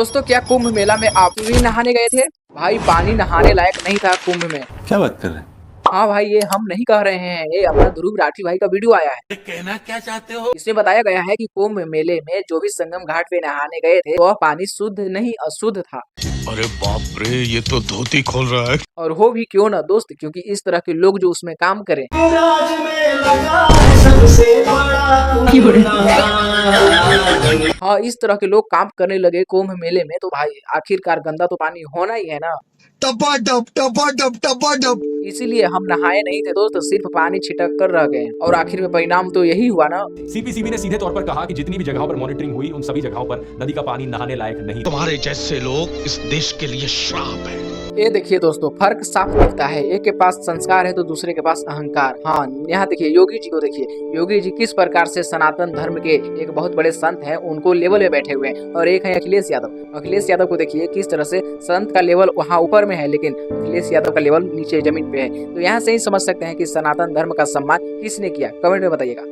दोस्तों क्या कुंभ मेला में आप भी नहाने गए थे? भाई पानी नहाने लायक नहीं था कुंभ में। क्या बात कर रहे हैं? हाँ भाई, ये हम नहीं कह रहे हैं, ये अपना ध्रुव राठी भाई का वीडियो आया है। कहना क्या चाहते हो? इसमें बताया गया है कि कुंभ मेले में जो भी संगम घाट पे नहाने गए थे वह पानी शुद्ध नहीं अशुद्ध था। अरे बाप रे, ये तो धोती खोल रहा है। और हो भी क्यों ना दोस्त, क्योंकि इस तरह के लोग जो उसमें काम करें। हाँ, इस तरह के लोग काम करने लगे कुंभ मेले में तो भाई आखिरकार गंदा तो पानी होना ही है ना। टपा इसीलिए हम नहाए नहीं थे दोस्त, सिर्फ पानी छिटक कर रह गए और आखिर में परिणाम तो यही हुआ ना। सीपीसीबी ने सीधे तौर पर कहा कि जितनी भी जगहों पर मॉनिटरिंग हुई उन सभी जगहों पर नदी का पानी नहाने लायक नहीं। तुम्हारे जैसे लोग इस देश के लिए श्राप है। ये देखिए दोस्तों, फर्क साफ दिखता है, एक के पास संस्कार है तो दूसरे के पास अहंकार। हाँ, यहाँ देखिए योगी जी को देखिए, योगी जी किस प्रकार से सनातन धर्म के एक बहुत बड़े संत हैं, उनको लेवल में बैठे हुए हैं। और एक है अखिलेश यादव, अखिलेश यादव को देखिए किस तरह से संत का लेवल वहाँ ऊपर में है लेकिन अखिलेश यादव का लेवल नीचे जमीन पे है। तो यहाँ से ही समझ सकते हैं कि सनातन धर्म का सम्मान किसने किया। कमेंट में बताइएगा।